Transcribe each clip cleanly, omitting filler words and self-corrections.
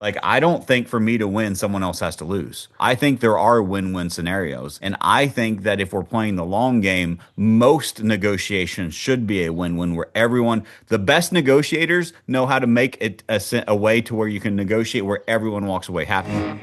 Like, I don't think for me to win, someone else has to lose. I think there are win-win scenarios. And I think that if we're playing the long game, most negotiations should be a win-win where the best negotiators know how to make it a way to where you can negotiate where everyone walks away happy.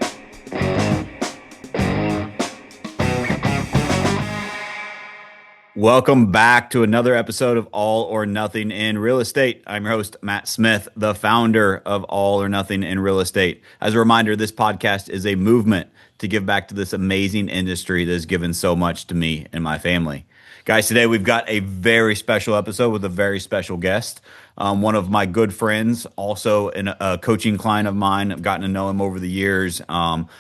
Welcome back to another episode of All or Nothing in Real Estate. I'm your host, Matt Smith, the founder of All or Nothing in Real Estate. As a reminder, this podcast is a movement to give back to this amazing industry that has given so much to me and my family. Guys, today we've got a very special episode with a very special guest. One of my good friends, also a coaching client of mine. I've gotten to know him over the years.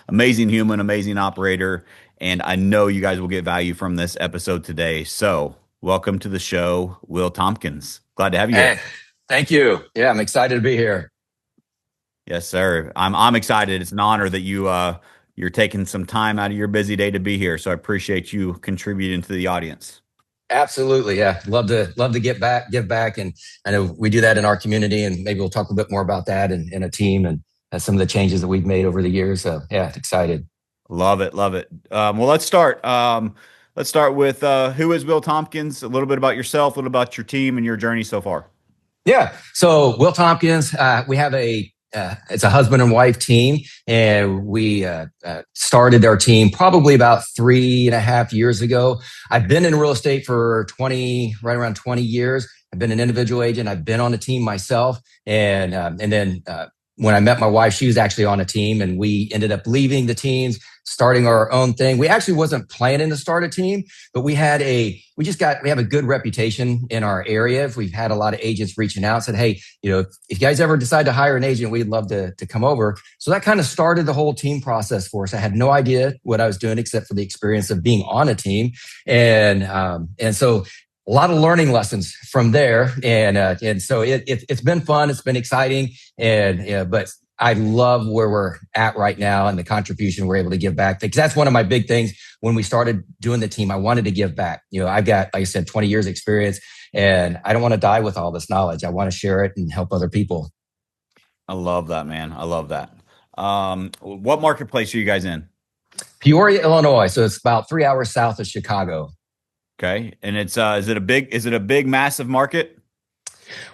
Amazing human, amazing operator. And I know you guys will get value from this episode today. So, welcome to the show, Will Tompkins. Glad to have you here. Hey, thank you. Yeah, I'm excited to be here. Yes, sir. I'm excited. It's an honor that you're taking some time out of your busy day to be here. So I appreciate you contributing to the audience. Absolutely. Yeah. Love to give back. And I know we do that in our community, and maybe we'll talk a bit more about that in a team and some of the changes that we've made over the years. So yeah, excited. Love it. Love it. Well, let's start. Let's start with who is Will Tompkins? A little bit about yourself, a little about your team and your journey so far. Yeah. So Will Tompkins, we have it's a husband and wife team, and we started our team probably about 3.5 years ago. I've been in real estate for right around 20 years. I've been an individual agent. I've been on a team myself, and then when I met my wife, she was actually on a team, and we ended up leaving the teams, starting our own thing. We actually wasn't planning to start a team, but we have a good reputation in our area. We've had a lot of agents reaching out, said, hey, if you guys ever decide to hire an agent, we'd love to come over. So that kind of started the whole team process for us. I had no idea what I was doing except for the experience of being on a team. And so a lot of learning lessons from there. And so it's been fun. It's been exciting. But I love where we're at right now and the contribution we're able to give back, because that's one of my big things. When we started doing the team, I wanted to give back. I've got, like I said, 20 years experience, and I don't want to die with all this knowledge. I want to share it and help other people. I love that, man. I love that. What marketplace are you guys in? Peoria, Illinois. So it's about 3 hours south of Chicago. Okay. And is it a big, massive market?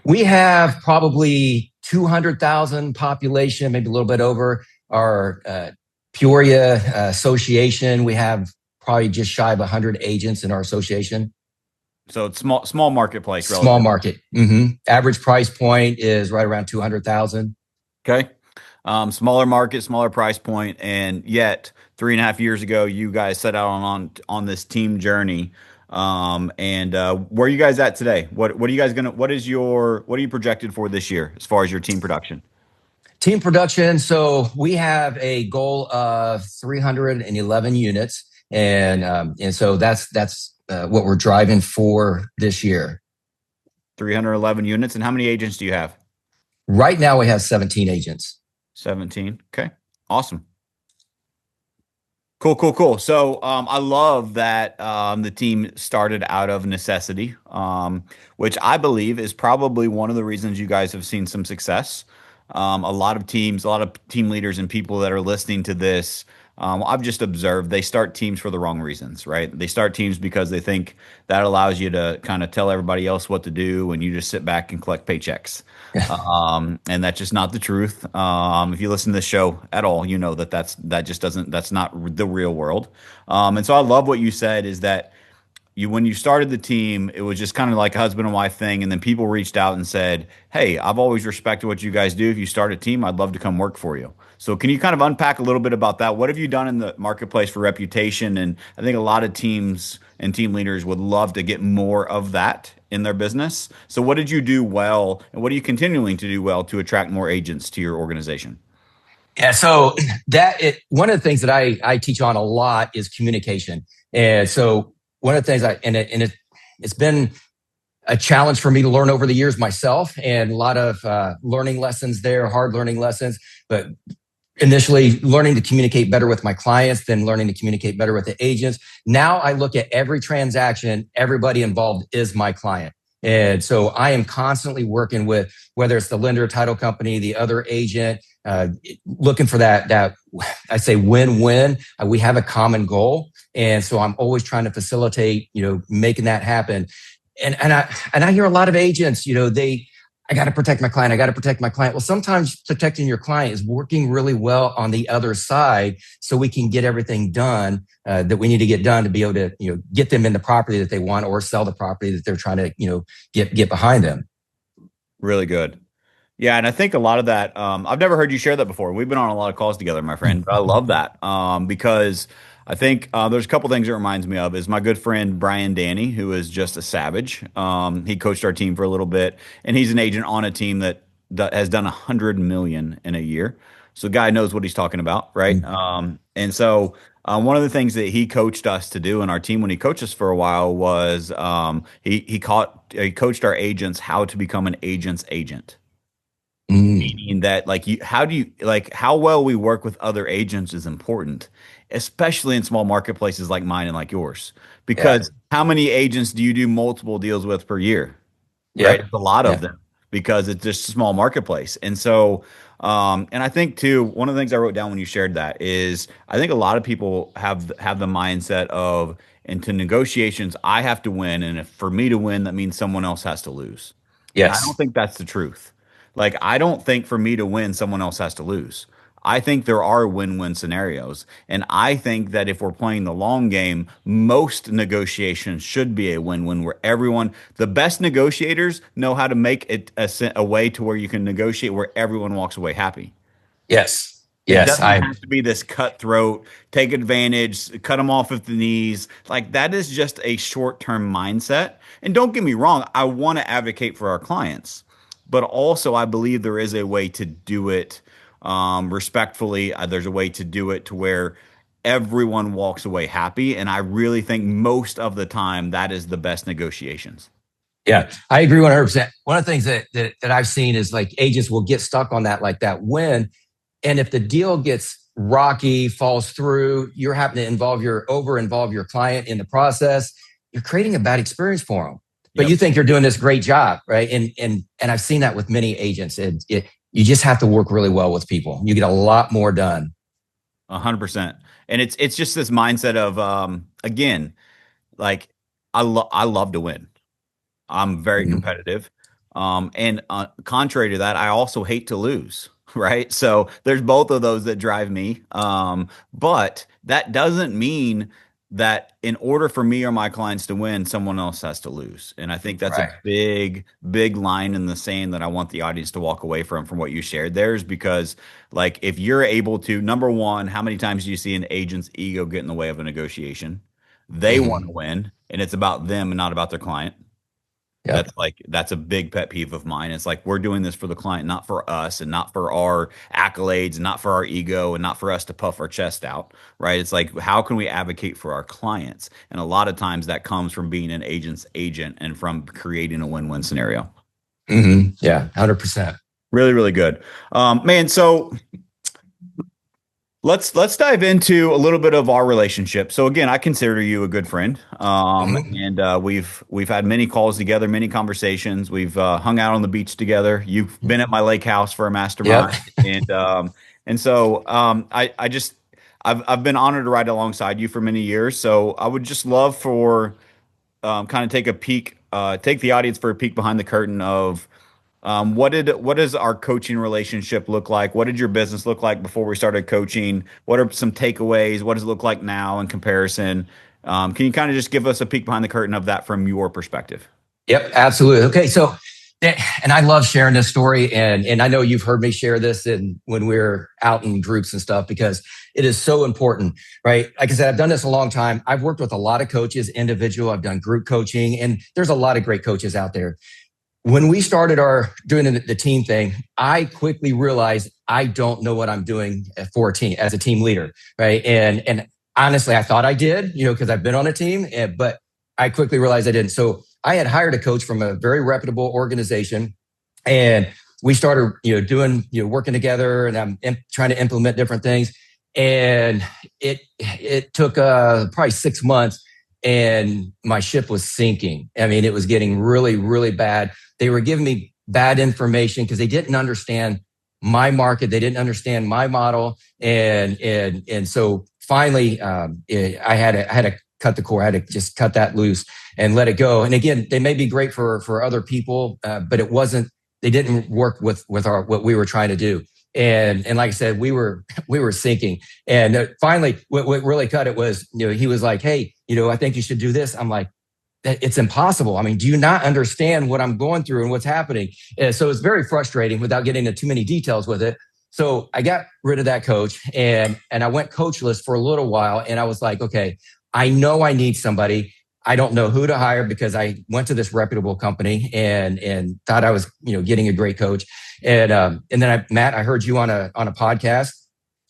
We have probably 200,000 population, maybe a little bit over. Our Peoria association, we have probably just shy of 100 agents in our association. So it's small marketplace. Small market. Mm-hmm. Average price point is right around 200,000. Okay. Smaller market, smaller price point. And yet 3.5 years ago, you guys set out on this team journey. Where are you guys at today? What are you projected for this year as far as your team production? Team production. So we have a goal of 311 units. And so that's what we're driving for this year. 311 units. And how many agents do you have? Right now we have 17 agents. 17. Okay. Awesome. Cool. So I love that the team started out of necessity, which I believe is probably one of the reasons you guys have seen some success. A lot of team leaders and people that are listening to this, I've just observed they start teams for the wrong reasons, right? They start teams because they think that allows you to kind of tell everybody else what to do and you just sit back and collect paychecks. And that's just not the truth. If you listen to this show at all, you know that's not the real world. And so I love what you said is that when you started the team, it was just kind of like a husband and wife thing. And then people reached out and said, hey, I've always respected what you guys do. If you start a team, I'd love to come work for you. So can you kind of unpack a little bit about that? What have you done in the marketplace for reputation? And I think a lot of teams and team leaders would love to get more of that in their business. So what did you do well, and what are you continuing to do well to attract more agents to your organization? Yeah, so one of the things that I teach on a lot is communication. And so one of the things it's been a challenge for me to learn over the years myself, and a lot of learning lessons there, hard learning lessons, but initially learning to communicate better with my clients, then learning to communicate better with the agents. Now I look at every transaction, everybody involved is my client. And so I am constantly working with, whether it's the lender, title company, the other agent, looking for that I say win-win. We have a common goal, and so I'm always trying to facilitate, making that happen. And I hear a lot of agents, I got to protect my client. I got to protect my client. Well, sometimes protecting your client is working really well on the other side, so we can get everything done that we need to get done to be able to, get them in the property that they want or sell the property that they're trying to, get behind them. Really good. Yeah, and I think a lot of that, I've never heard you share that before. We've been on a lot of calls together, my friend. But I love that because I think there's a couple things it reminds me of is my good friend Brian Danny, who is just a savage. He coached our team for a little bit, and he's an agent on a team that has done 100 million in a year. So the guy knows what he's talking about, right? And so one of the things that he coached us to do in our team when he coached us for a while was he coached our agents how to become an agent's agent, Mm, meaning that like you how do you like how well we work with other agents is important, especially in small marketplaces like mine and like yours, yeah. because how many agents do you do multiple deals with per year? Right, Yep. it's a lot of Yeah. them because it's just a small marketplace. And so and I think too, one of the things I wrote down when you shared that is I think a lot of people have the mindset of into negotiations I have to win, and if for me to win that means someone else has to lose. And I don't Yes. think that's the truth. Like, I don't think for me to win, someone else has to lose. I think there are win-win scenarios. And I think that if we're playing the long game, most negotiations should be a win-win where the best negotiators know how to make it a way to where you can negotiate where everyone walks away happy. Yes. It Yes. doesn't have to be this cutthroat, take advantage, cut them off at the knees. Like that is just a short-term mindset. And don't get me wrong, I want to advocate for our clients, but also I believe there is a way to do it respectfully. There's a way to do it to where everyone walks away happy. And I really think most of the time that is the best negotiations. Yeah, I agree 100%. One of the things that I've seen is like agents will get stuck on that, like that win. And if the deal gets rocky, falls through, you're having to involve your client in the process. You're creating a bad experience for them. But Yep. you think you're doing this great job, right? And I've seen that with many agents. You just have to work really well with people. You get a lot more done. 100%. And it's just this mindset of again, like I love to win. I'm very Mhm. competitive. And contrary to that, I also hate to lose, right? So there's both of those that drive me. But that doesn't mean that in order for me or my clients to win, someone else has to lose. And I think that's a Right. big, big line in the sand that I want the audience to walk away from what you shared there is because, like, if you're able to, number one, how many times do you see an agent's ego get in the way of a negotiation? They want to Hmm. win, and it's about them and not about their client. Yep. That's a big pet peeve of mine. It's like we're doing this for the client, not for us, and not for our accolades, and not for our ego, and not for us to puff our chest out, right? It's like how can we advocate for our clients? And a lot of times that comes from being an agent's agent and from creating a win-win scenario. Yeah, 100%. Really, really good, man. So let's dive into a little bit of our relationship. So again, I consider you a good friend, Mhm. and we've had many calls together, many conversations. We've hung out on the beach together. You've been at my lake house for a Yep. mastermind, and so I've been honored to ride alongside you for many years. So I would just love for kind of take the audience for a peek behind the curtain of what does our coaching relationship look like? What did your business look like before we started coaching? What are some takeaways? What does it look like now in comparison? Can you kind of just give us a peek behind the curtain of that from your perspective? Yep, absolutely. Okay, so and I love sharing this story, and I know you've heard me share this when we're out in groups and stuff because it is so important, right? Like I said, I've done this a long time. I've worked with a lot of coaches, individual. I've done group coaching, and there's a lot of great coaches out there. When we started our doing the team thing, I quickly realized I don't know what I'm doing for a team as a team leader, right? And honestly, I thought I did, because I've been on a team, but I quickly realized I didn't. So I had hired a coach from a very reputable organization, and we started, doing, working together, and I'm trying to implement different things. And it took probably 6 months, and my ship was sinking. I mean, it was getting really, really bad. They were giving me bad information because they didn't understand my market. They didn't understand my model. And so finally, I had to cut the cord. I had to just cut that loose and let it go. And again, they may be great for other people, but they didn't work with what we were trying to do. And like I said, we were sinking. And finally, what really cut it was, he was like, "Hey, I think you should do this." I'm like, "It's impossible. I mean, do you not understand what I'm going through and what's happening?" And so it's very frustrating without getting into too many details with it. So I got rid of that coach and I went coachless for a little while. And I was like, okay, I know I need somebody. I don't know who to hire because I went to this reputable company and thought I was, getting a great coach. And then Matt, I heard you on a podcast,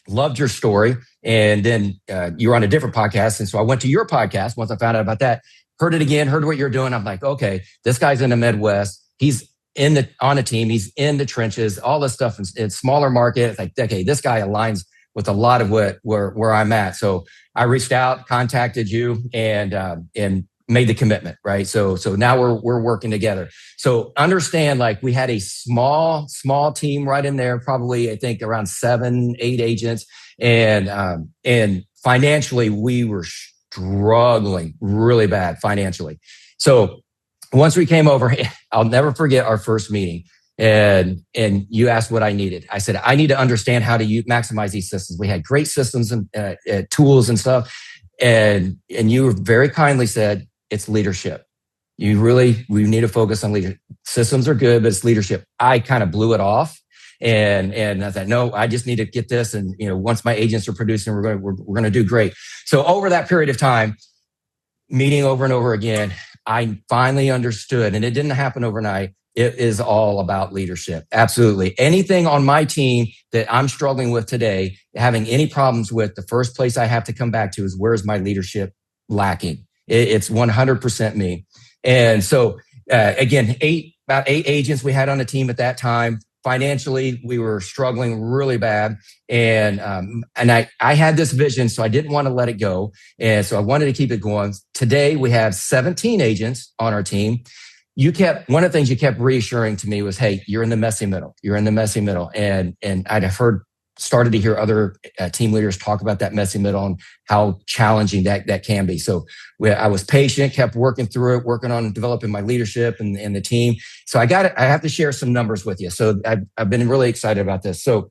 loved your story. And then you were on a different podcast. And so I went to your podcast once I found out about that, heard it again, heard what you're doing. I'm like, okay, this guy's in the Midwest. He's on a team. He's in the trenches, all this stuff in smaller market. It's like, okay, this guy aligns with a lot of where I'm at. So I reached out, contacted you, and made the commitment, right? So now we're working together. So understand, like, we had a small team right in there, probably I think around 7-8 agents, and financially we were struggling really bad financially. So once we came over, I'll never forget our first meeting. And you asked what I needed. I said, I need to understand how to maximize these systems. We had great systems and tools and stuff. And you very kindly said, it's leadership. We need to focus on leadership. Systems are good, but it's leadership. I kind of blew it off. And I thought, no, I just need to get this. And, once my agents are producing, we're going to do great. So over that period of time, meeting over and over again, I finally understood, and it didn't happen overnight. It is all about leadership. Absolutely. Anything on my team that I'm struggling with today, having any problems with, the first place I have to come back to is, where's my leadership lacking? It's 100% me. And so, again, about eight agents we had on the team at that time. Financially, we were struggling really bad. And I had this vision, so I didn't want to let it go. And so I wanted to keep it going. Today, we have 17 agents on our team. One of the things you kept reassuring to me was, hey, you're in the messy middle. You're in the messy middle. And I'd have started to hear other team leaders talk about that messy middle and how challenging that can be. So I was patient, kept working through it, working on developing my leadership and the team. So I have to share some numbers with you. So I've been really excited about this. So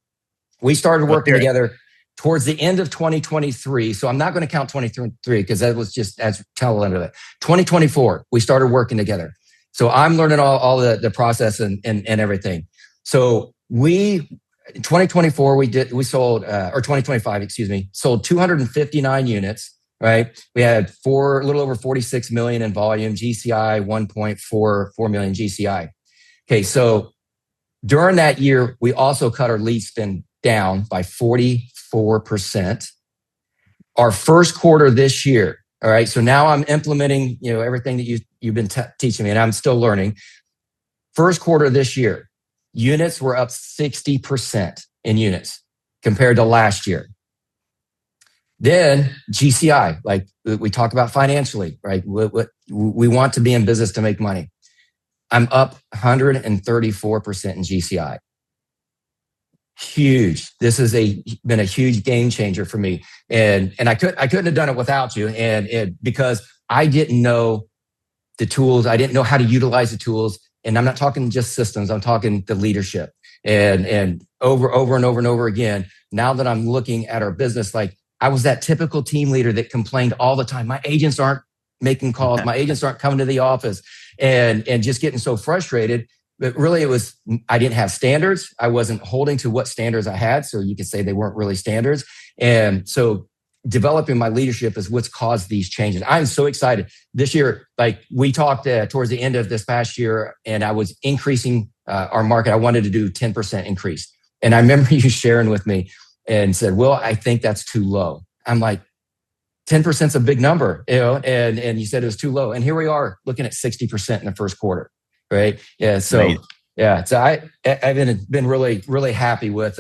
we started working together towards the end of 2023. So I'm not going to count 2023 because that was just as tail end of it. 2024, we started working together. So I'm learning all the process and everything. So in 2024, we sold, or 2025, excuse me, sold 259 units, right? We had a little over 46 million in volume, GCI, 1.44 million GCI. Okay. So during that year, we also cut our lead spend down by 44%. Our first quarter this year. All right. So now I'm implementing, everything that you've been teaching me, and I'm still learning. First quarter this year, units were up 60% in units compared to last year. Then GCI, like we talk about financially, right? We want to be in business to make money. I'm up 134% in GCI. Huge. This has been a huge game changer for me. And I couldn't have done it without you. And because I didn't know the tools, I didn't know how to utilize the tools. And I'm not talking just systems, I'm talking the leadership. And over and over and over again, now that I'm looking at our business, like, I was that typical team leader that complained all the time. My agents aren't making calls. My agents aren't coming to the office, and just getting so frustrated. But really, I didn't have standards. I wasn't holding to what standards I had. So you could say they weren't really standards. And so developing my leadership is what's caused these changes. I'm so excited this year. Like, we talked towards the end of this past year, and I was increasing our market. I wanted to do 10% increase. And I remember you sharing with me and said, "Well, I think that's too low." I'm like, 10% is a big number, and you said it was too low. And here we are looking at 60% in the first quarter. Right. Yeah. So, right. Yeah. So I've been really, really happy with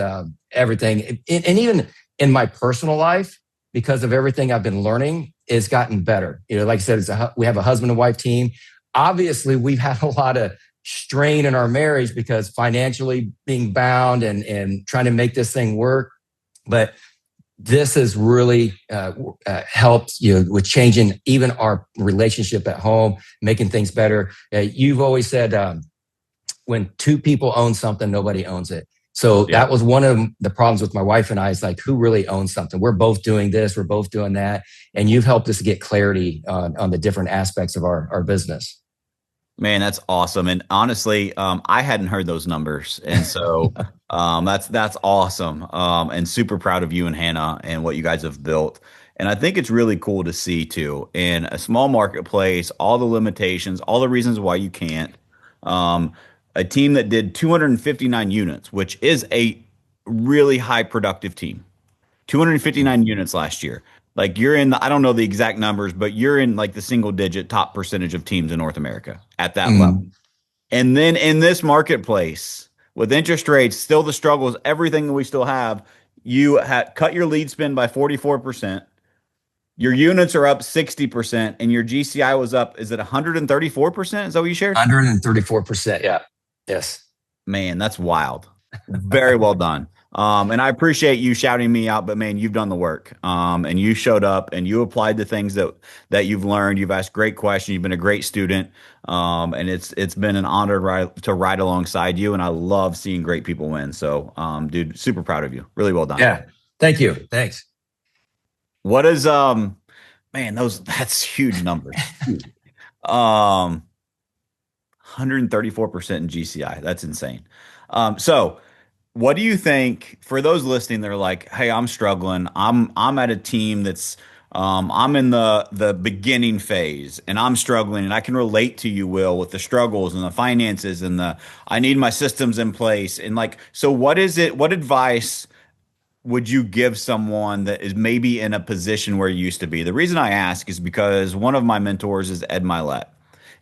everything. And even in my personal life, because of everything I've been learning, it's gotten better. Like I said, we have a husband and wife team. Obviously, we've had a lot of strain in our marriage because financially being bound and trying to make this thing work. But this has really helped with changing even our relationship at home, making things better. You've always said when two people own something, nobody owns it. So Yeah. that was one of the problems with my wife and I. Is like, who really owns something? We're both doing this, we're both doing that, and you've helped us get clarity on the different aspects of our business. Man, that's awesome. And honestly, I hadn't heard those numbers, and so that's awesome. And super proud of you and Hannah and what you guys have built. And I think it's really cool to see too in a small marketplace, all the limitations, all the reasons why you can't. Um, a team that did 259 units, which is a really high productive team. 259 units last year. Like you're in the, I don't know the exact numbers, but you're in like the single digit top percentage of teams in North America at that level. Mm, And then in this marketplace, with interest rates, still the struggles, everything that we still have, you had cut your lead spend by 44%. Your units are up 60%, and your GCI was up, is it 134%? Is that what you shared? 134%. Yeah. Yes. Man, that's wild. Very well done. And I appreciate you shouting me out, but man, you've done the work. And you showed up and you applied the things that you've learned. You've asked great questions. You've been a great student. And it's been an honor to ride alongside you. And I love seeing great people win. So, dude, super proud of you. Really well done. Yeah. Thank you. Thanks. What is man, that's huge numbers. Um 134% in GCI. That's insane. So what do you think for those listening? They're like, "Hey, I'm struggling. I'm at a team that's I'm in the beginning phase, and I'm struggling, and I can relate to you, Will, with the struggles and the finances and the I need my systems in place." And like, so what is it? What advice would you give someone that is maybe in a position where you used to be? The reason I ask is because one of my mentors is Ed Milet,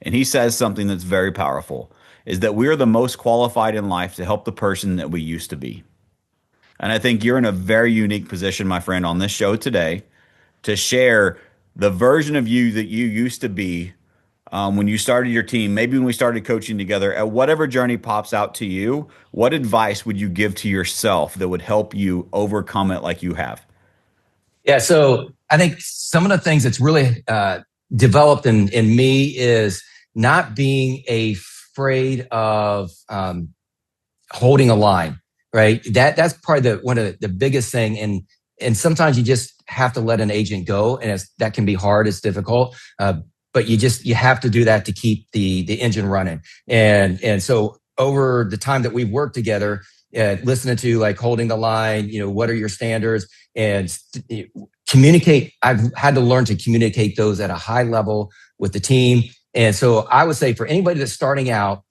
and he says something that's very powerful, is that we are the most qualified in life to help the person that we used to be. And I think you're in a very unique position, my friend, on this show today to share the version of you that you used to be when you started your team, maybe when we started coaching together, at whatever journey pops out to you, what advice would you give to yourself that would help you overcome it like you have? Yeah. So I think some of the things that's really developed in me is not being afraid of holding a line, right? That's probably one of the biggest thing. And sometimes you just have to let an agent go, and that can be hard. It's difficult. But you have to do that to keep the engine running. And so over the time that we've worked together, listening to like holding the line, what are your standards, and communicate. I've had to learn to communicate those at a high level with the team. And so I would say for anybody that's starting out,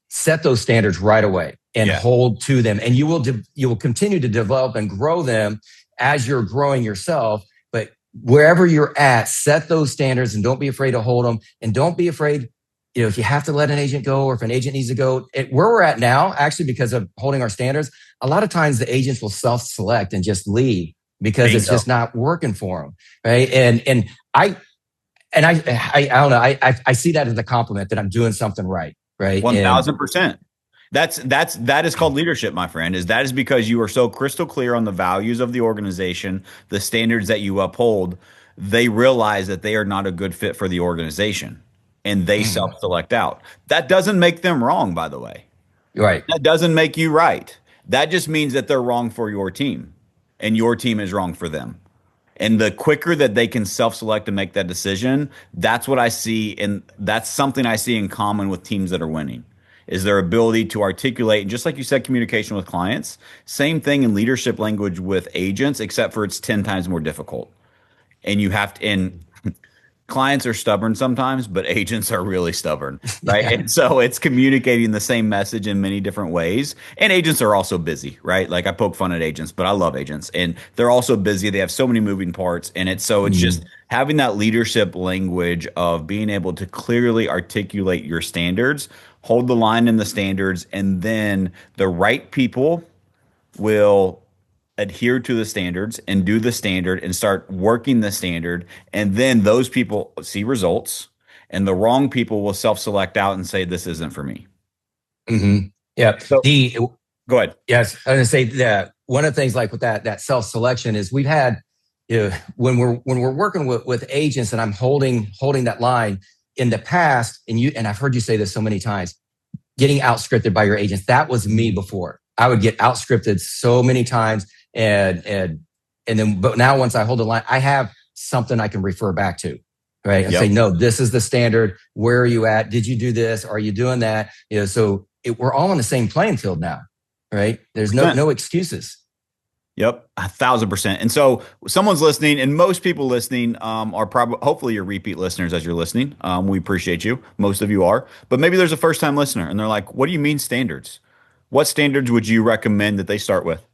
set those standards right away and Yeah. hold to them, and you will continue to develop and grow them as you're growing yourself. But wherever you're at, set those standards and don't be afraid to hold them, and don't be afraid, if you have to let an agent go, or if an agent needs to go. Where we're at now, actually, because of holding our standards, a lot of times the agents will self-select and just leave because it's Bingo. just not working for them, right? And I don't know. I see that as a compliment that I'm doing something right, right? And 1000%. That is called leadership, my friend. That is because you are so crystal clear on the values of the organization, the standards that you uphold. They realize that they are not a good fit for the organization, and they mm, self-select out. That doesn't make them wrong, by the way. right, That doesn't make you right. That just means that they're wrong for your team, and your team is wrong for them. And the quicker that they can self-select and make that decision, that's what I see, and that's something I see in common with teams that are winning, is their ability to articulate, and just like you said, communication with clients. Same thing in leadership language with agents, except for it's 10 times more difficult. And you have to, and clients are stubborn sometimes, but agents are really stubborn, right? yeah, And so it's communicating the same message in many different ways. And agents are also busy, right? Like I poke fun at agents, but I love agents, and they're also busy. They have so many moving parts, and it's just mm, having that leadership language of being able to clearly articulate your standards, hold the line in the standards, and then the right people will adhere to the standards and do the standard and start working the standard. And then those people see results. and the wrong people will self-select out and say this isn't for me. hmm Yeah. So The go ahead. Yes, I was going to say that one of the things like with that self selection is we've had, when we're working with agents, and I'm holding that line in the past, and I've heard you say this so many times, getting outscripted by your agents. That was me before. I would get outscripted so many times, and then but now once I hold the line, I have something I can refer back to. Right. And say, Yep. no, this is the standard. Where are you at? Did you do this? Are you doing that? We're all on the same playing field now, right? There's no excuses. Yep, 1,000%. And so someone's listening, and most people listening are probably, hopefully, you're repeat listeners as you're listening. We appreciate you. Most of you are. But maybe there's a first time listener, and they're like, what do you mean standards? What standards would you recommend that they start with?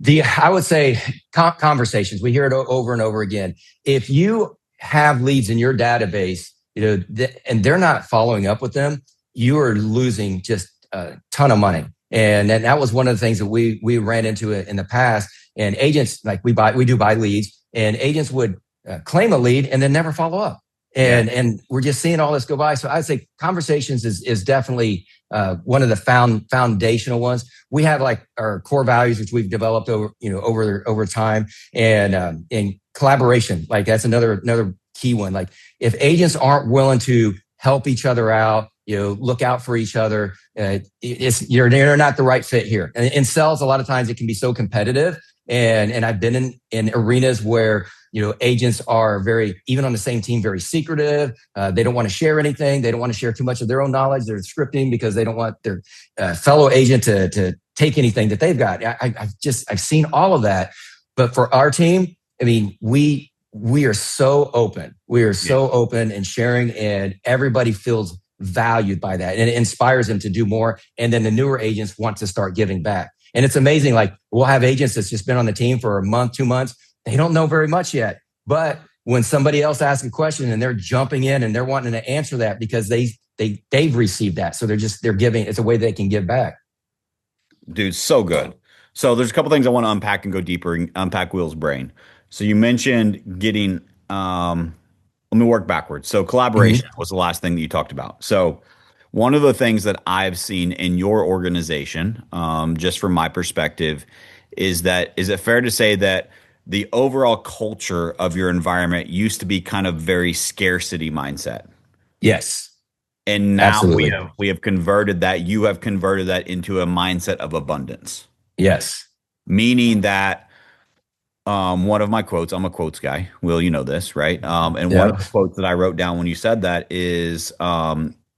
I would say conversations. We hear it over and over again. If you have leads in your database, and they're not following up with them, you are losing just a ton of money. And that was one of the things that we ran into in the past. And agents, like we do buy leads, and agents would claim a lead and then never follow up. Yeah. And we're just seeing all this go by. So I'd say conversations is definitely one of the foundational ones. We have like our core values, which we've developed over time, and collaboration. Like that's another key one. Like if agents aren't willing to help each other out, look out for each other, you're not the right fit here. And in sales, a lot of times it can be so competitive. And I've been in arenas where agents are even on the same team, very secretive. They don't want to share anything. They don't want to share too much of their own knowledge. They're scripting because they don't want their fellow agent to take anything that they've got. I've seen all of that. But for our team, I mean, we are so open. We are so open and sharing, and everybody feels valued by that, and it inspires them to do more. And then the newer agents want to start giving back. And it's amazing. Like we'll have agents that's just been on the team for a month, 2 months. They don't know very much yet. But when somebody else asks a question and they're jumping in and they're wanting to answer that because they've received that. So they're giving, it's a way they can give back. Dude, so good. So there's a couple things I want to unpack and go deeper and unpack Will's brain. So you mentioned getting, let me work backwards. So collaboration was the last thing that you talked about. So one of the things that I've seen in your organization, just from my perspective, is it fair to say that the overall culture of your environment used to be kind of very scarcity mindset? Yes, And now we absolutely. have converted that, you have converted that into a mindset of abundance, Yes. meaning that one of my quotes, I'm a quotes guy. Will, you know this, right? And one of Yeah. the quotes that I wrote down when you said that is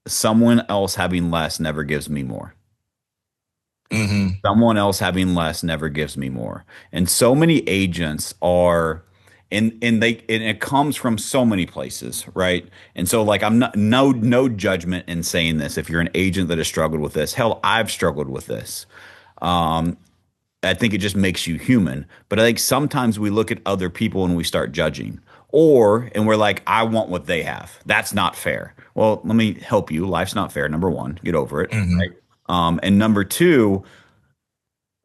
someone else having less never gives me more. hmm Someone else having less never gives me more. And so many agents are and it comes from so many places, right? And so like I'm not no judgment in saying this. If you're an agent that has struggled with this, hell, I've struggled with this. Um, I think it just makes you human. But I think sometimes we look at other people and we start judging. And we're like, I want what they have. That's not fair. Well, let me help you. Life's not fair. Number one, get over it. hmm Right. And number two,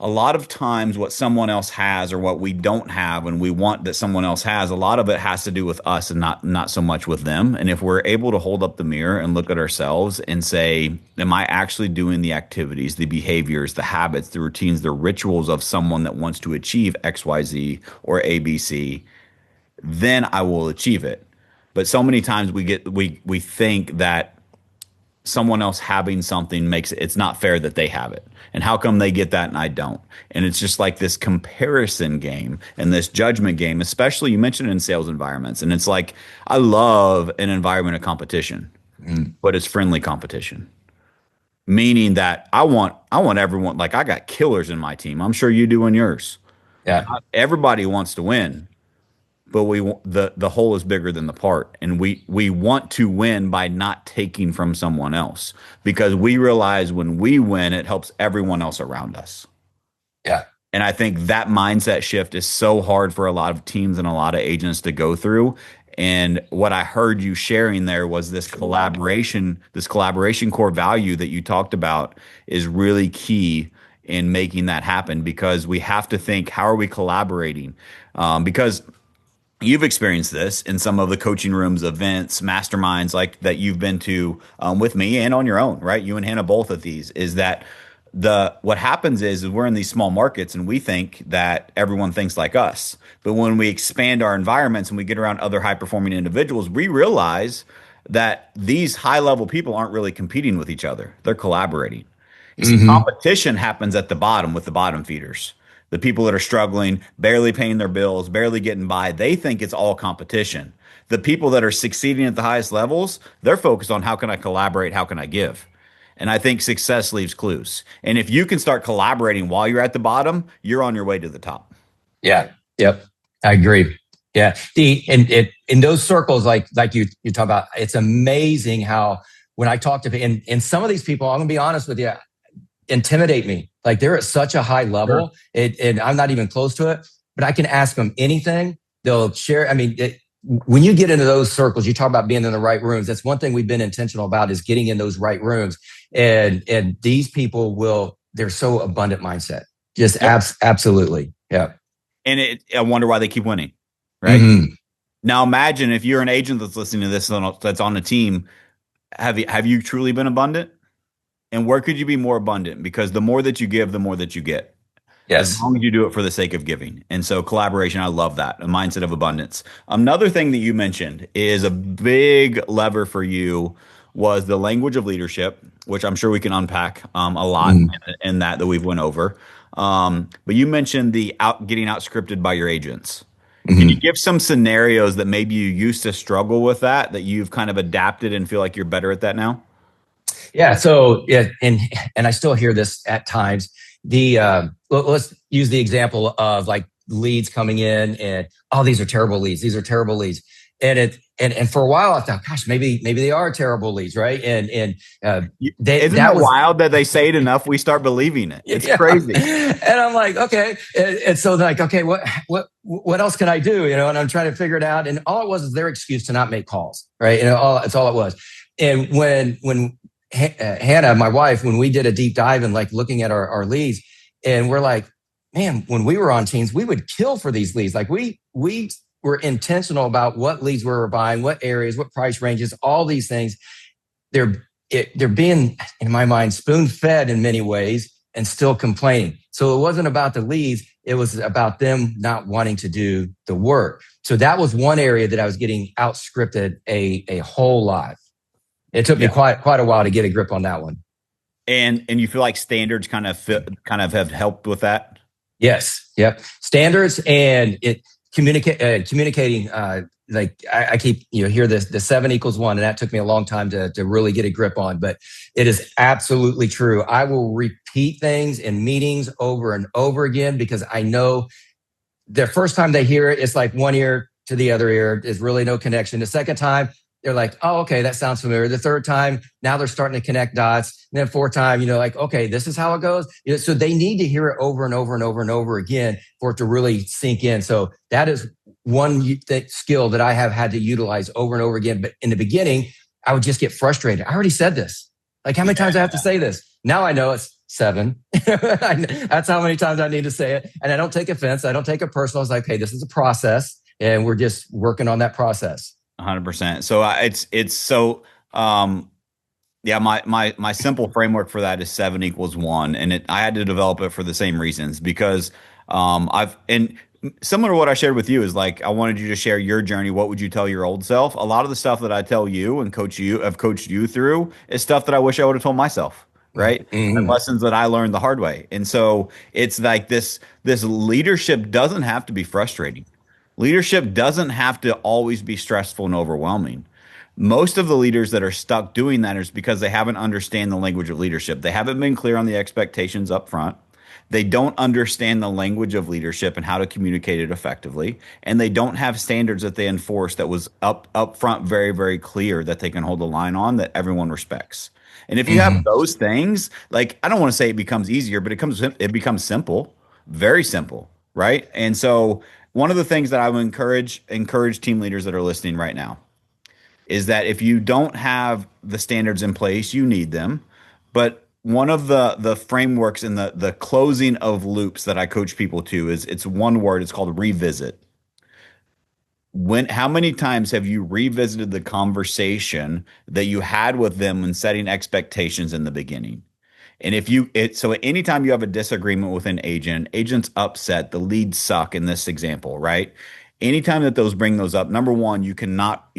a lot of times what someone else has or what we don't have and we want that someone else has, a lot of it has to do with us and not so much with them. And if we're able to hold up the mirror and look at ourselves and say, am I actually doing the activities, the behaviors, the habits, the routines, the rituals of someone that wants to achieve XYZ or ABC, then I will achieve it. But so many times we think that someone else having something makes it's not fair that they have it. And how come they get that and I don't? And it's just like this comparison game and this judgment game, especially you mentioned in sales environments. And it's like, I love an environment of competition, but it's friendly competition. Meaning that I want everyone, like I got killers in my team. I'm sure you do in yours. Yeah. Everybody wants to win, but the whole is bigger than the part, and we want to win by not taking from someone else because we realize when we win it helps everyone else around us. Yeah. And I think that mindset shift is so hard for a lot of teams and a lot of agents to go through. And what I heard you sharing there was this collaboration core value that you talked about is really key in making that happen because we have to think, how are we collaborating? Because you've experienced this in some of the coaching rooms, events, masterminds like that you've been to with me and on your own, right? You and Hannah both of these is that the what happens is we're in these small markets and we think that everyone thinks like us. But when we expand our environments and we get around other high performing individuals, we realize that these high level people aren't really competing with each other. They're collaborating. You see, Hmm. competition happens at the bottom with the bottom feeders. The people that are struggling, barely paying their bills, barely getting by, they think it's all competition. The people that are succeeding at the highest levels, they're focused on how can I collaborate, how can I give. And I think success leaves clues. And if you can start collaborating while you're at the bottom, you're on your way to the top. Yeah. Yep. I agree. Yeah. In those circles, like you talk about, it's amazing how when I talk to and some of these people, I'm gonna be honest with you, intimidate me. Like they're at such a high Sure. level, and I'm not even close to it. But I can ask them anything. They'll share. I mean, when you get into those circles, you talk about being in the right rooms. That's one thing we've been intentional about is getting in those right rooms. And these people will. They're so abundant mindset. Just Yep. absolutely. Yeah. And I wonder why they keep winning, right? Hmm. Now imagine if you're an agent that's listening to this that's on a team, have you truly been abundant? And where could you be more abundant? Because the more that you give, the more that you get, as Yes. long as you do it for the sake of giving. And so collaboration, I love that, a mindset of abundance. Another thing that you mentioned is a big lever for you was the language of leadership, which I'm sure we can unpack a lot Mm-hmm. in that we've went over. But you mentioned the getting out scripted by your agents. Can you Mm-hmm. give some scenarios that maybe you used to struggle with that you've kind of adapted and feel like you're better at that now? Yeah. So yeah, and I still hear this at times. Let's use the example of like leads coming in, and oh, these are terrible leads. These are terrible leads. And for a while I thought, gosh, maybe they are terrible leads, right? And uh, they Isn't that that was wild that they say it enough, we start believing it? It's yeah. crazy. And I'm like, okay. And so like, okay, what else can I do? You know, and I'm trying to figure it out. And all it was is their excuse to not make calls, right? You know, it's all it was. And when Hannah, my wife, when we did a deep dive and like looking at our leads, and we're like, man, when we were on teams, we would kill for these leads. Like we were intentional about what leads we were buying, what areas, what price ranges, all these things. They're being, in my mind, spoon fed in many ways and still complaining. So it wasn't about the leads. It was about them not wanting to do the work. So that was one area that I was getting out scripted a whole lot. It took me Yeah. quite a while to get a grip on that one. And you feel like standards kind of have helped with that? Yes. Yep. Standards and communicating. Like I keep hear this the 7 equals 1, and that took me a long time to really get a grip on. But it is absolutely true. I will repeat things in meetings over and over again because I know the first time they hear it, it's like one ear to the other ear. There's really no connection. The second time, they're like, oh, okay, that sounds familiar. The third time, now they're starting to connect dots. And then fourth time, like, okay, this is how it goes. So they need to hear it over and over and over and over again for it to really sink in. So that is one skill that I have had to utilize over and over again. But in the beginning, I would just get frustrated. I already said this. Like, how many times I have to say this? Now I know it's 7. That's how many times I need to say it. And I don't take offense. I don't take it personal. It's like, hey, this is a process, and we're just working on that process. 100%. So it's so yeah, my simple framework for that is 7 equals 1, and I had to develop it for the same reasons because I've and similar to what I shared with you is like I wanted you to share your journey. What would you tell your old self? A lot of the stuff that I tell you and have coached you through is stuff that I wish I would have told myself, right? And Mm-hmm. lessons that I learned the hard way. And so it's like this leadership doesn't have to be frustrating. Leadership doesn't have to always be stressful and overwhelming. Most of the leaders that are stuck doing that is because they haven't understand the language of leadership. They haven't been clear on the expectations up front. They don't understand the language of leadership and how to communicate it effectively, and they don't have standards that they enforce that was up front very very clear that they can hold the line on that everyone respects. And if you have Mm-hmm. those things, like I don't want to say it becomes easier, but it becomes simple, very simple, right? And so one of the things that I would encourage team leaders that are listening right now is that if you don't have the standards in place, you need them. But one of the frameworks and the closing of loops that I coach people to is it's one word. It's called revisit. How many times have you revisited the conversation that you had with them when setting expectations in the beginning? And if you it so anytime you have a disagreement with an agent, agent's upset, the leads suck in this example, right? Anytime that those bring those up, number one, you cannot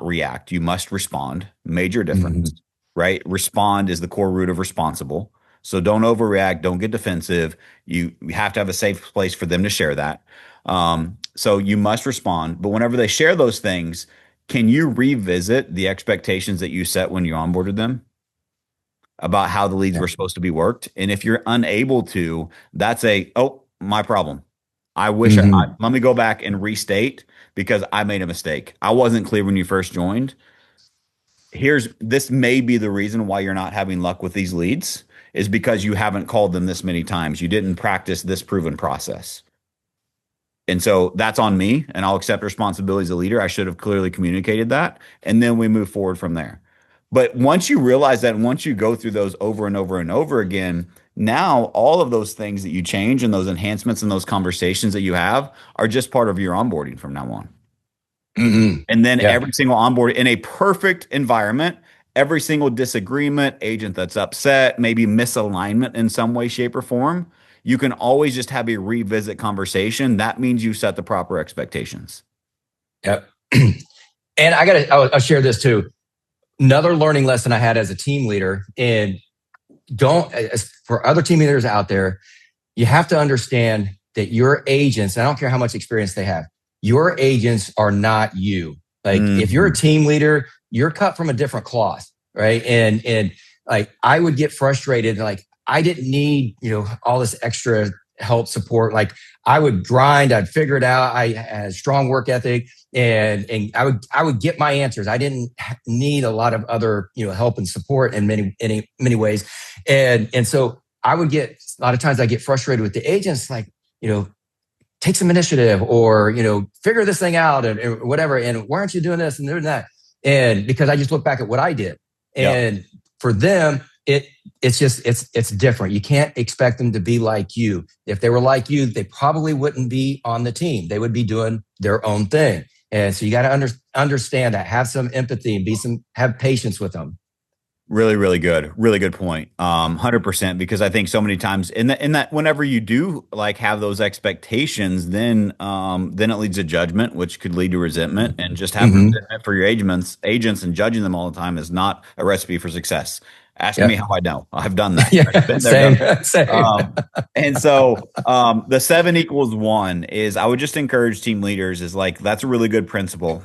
react. You must respond. Major difference, Hmm. right? Respond is the core root of responsible. So don't overreact, don't get defensive. You have to have a safe place for them to share that. So you must respond. But whenever they share those things, can you revisit the expectations that you set when you onboarded them about how the leads Yeah. were supposed to be worked? And if you're unable to, that's my problem. Hmm. Let me go back and restate because I made a mistake. I wasn't clear when you first joined. This may be the reason why you're not having luck with these leads is because you haven't called them this many times. You didn't practice this proven process. And so that's on me, and I'll accept responsibility as a leader. I should have clearly communicated that, and then we move forward from there. But once you realize that, and once you go through those over and over and over again, now all of those things that you change and those enhancements and those conversations that you have are just part of your onboarding from now on. Hmm. And then Yeah. every single onboard in a perfect environment, every single disagreement, agent that's upset, maybe misalignment in some way, shape, or form, you can always just have a revisit conversation. That means you set the proper expectations. Yep. And I'll share this too. Another learning lesson I had as a team leader, and don't, for other team leaders out there, you have to understand that your agents, I don't care how much experience they have, your agents are not you. Like if you're a Mhm. team leader, you're cut from a different cloth, right? And like I would get frustrated, like I didn't need, all this extra help support. Like I would grind, I'd figure it out. I had a strong work ethic and I would get my answers. I didn't need a lot of other, help and support in many ways. And so I would get a lot of times I get frustrated with the agents, like, you know, take some initiative or, figure this thing out and whatever. And why aren't you doing this and doing that? And because I just look back at what I did. Yep. And for them, it's different. You can't expect them to be like you. If they were like you, they probably wouldn't be on the team. They would be doing their own thing. And so you got to understand that, have some empathy and have patience with them. Really, really good. Really good point. 100% because I think so many times in that whenever you do like have those expectations, then it leads to judgment, which could lead to resentment. And just having Mm-hmm. resentment for your agents and judging them all the time is not a recipe for success. Ask me Yep. how I know. I've done that. I've Yeah. been there, done Same. that. Same. And so the 7 equals 1 is I would just encourage team leaders is like that's a really good principle.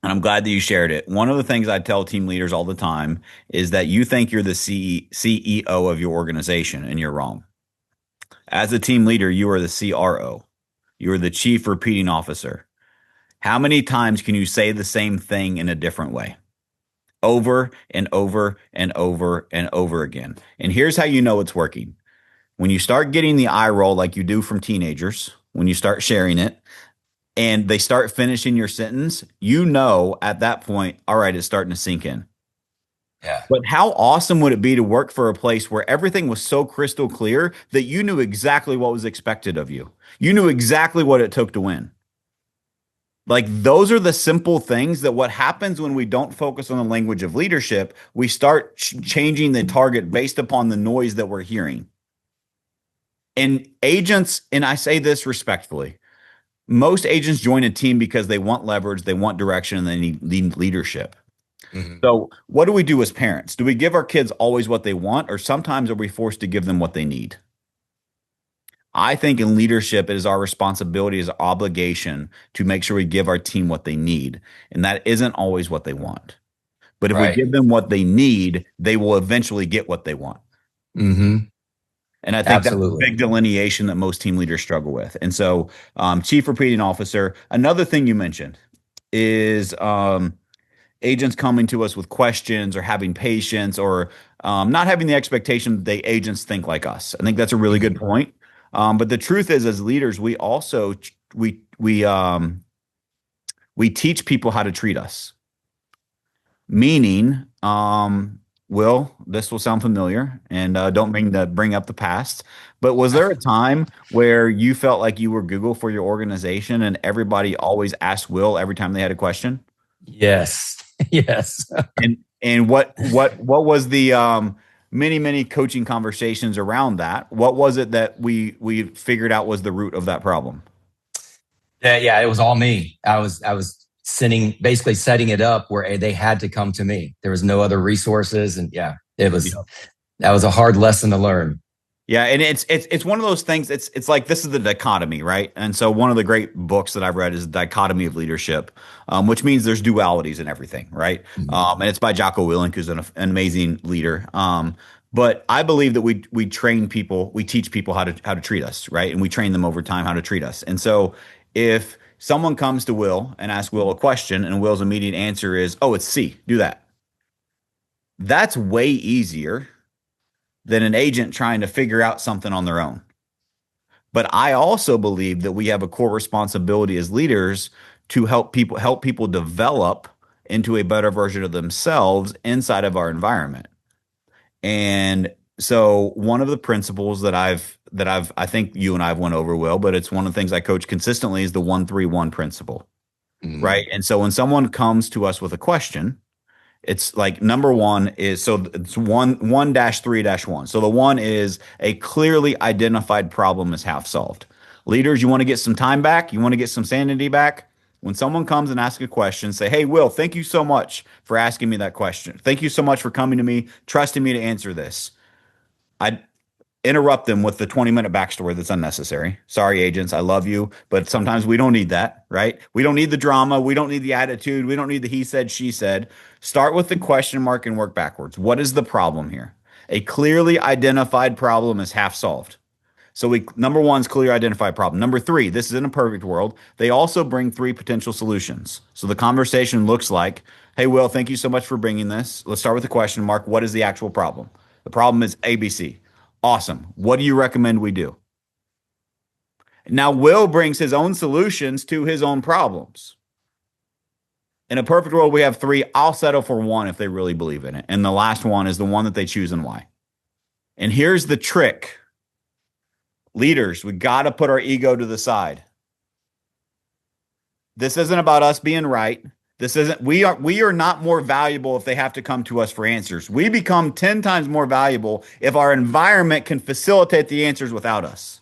And I'm glad that you shared it. One of the things I tell team leaders all the time is that you think you're the CEO of your organization, and you're wrong. As a team leader, you are the CRO. You are the chief repeating officer. How many times can you say the same thing in a different way? Over and over and over and over again. And here's how you know it's working. When you start getting the eye roll like you do from teenagers, when you start sharing it, and they start finishing your sentence, you know at that point, all right, it's starting to sink in. Yeah. But how awesome would it be to work for a place where everything was so crystal clear that you knew exactly what was expected of you? You knew exactly what it took to win. Like those are the simple things that what happens when we don't focus on the language of leadership, we start changing the target based upon the noise that we're hearing. And agents, and I say this respectfully, most agents join a team because they want leverage, they want direction, and they need leadership. Mhm. So, what do we do as parents? Do we give our kids always what they want, or sometimes are we forced to give them what they need? I think in leadership, it is our responsibility, as obligation to make sure we give our team what they need. And that isn't always what they want. But if we Right. give them what they need, they will eventually get what they want. Hmm. And I think that's a Absolutely. big delineation that most team leaders struggle with. And so, chief repeating officer, another thing you mentioned is agents coming to us with questions or having patience or not having the expectation that they agents think like us. I think that's a really good Hmm. point. But the truth is, as leaders, we also we teach people how to treat us. Meaning, Will, this will sound familiar, and don't mean to bring up the past, but was there a time where you felt like you were Google for your organization and everybody always asked Will every time they had a question? Yes. Yes. And what was the many coaching conversations around that? What was it that we figured out was the root of that problem? Yeah, yeah, it was all me. I was sending basically setting it up where they had to come to me. There was no other resources, and yeah, it was that was a hard lesson to learn. Yeah, and it's one of those things. It's like this is the dichotomy, right? And so one of the great books that I've read is Dichotomy of Leadership, which means there's dualities in everything, right? Mhm. And it's by Jocko Willink, who's an amazing leader. But I believe that we train people, we teach people how to treat us, right? And we train them over time how to treat us. And so if someone comes to Will and asks Will a question, and Will's immediate answer is, "Oh, it's C, do that." That's way easier than an agent trying to figure out something on their own. But I also believe that we have a core responsibility as leaders to help people develop into a better version of themselves inside of our environment. And so one of the principles that I've I think you and I've went over, Will, but it's one of the things I coach consistently is the 1-3-1 principle, right? Mhm. And so when someone comes to us with a question, it's like number one is so it's one dash three dash one. So the one is a clearly identified problem is half solved. Leaders, you want to get some time back? You want to get some sanity back? When someone comes and asks a question, say, "Hey, Will, thank you so much for asking me that question. Thank you so much for coming to me, trusting me to answer this." I interrupt them with the 20-minute backstory that's unnecessary. Sorry, agents, I love you, but sometimes we don't need that, right? We don't need the drama. We don't need the attitude. We don't need the he said, she said. Start with the question mark and work backwards. What is the problem here? A clearly identified problem is half solved. So number one is clear identified problem. Number three, this is in a perfect world. They also bring three potential solutions. So the conversation looks like, "Hey, Will, thank you so much for bringing this. Let's start with the question mark. What is the actual problem? The problem is ABC. Awesome. What do you recommend we do?" Now, Will brings his own solutions to his own problems. In a perfect world, we have three. I'll settle for one if they really believe in it. And the last one is the one that they choose and why. And here's the trick: leaders, we got to put our ego to the side. This isn't about us being right. This isn't we are not more valuable if they have to come to us for answers. We become 10 times more valuable if our environment can facilitate the answers without us.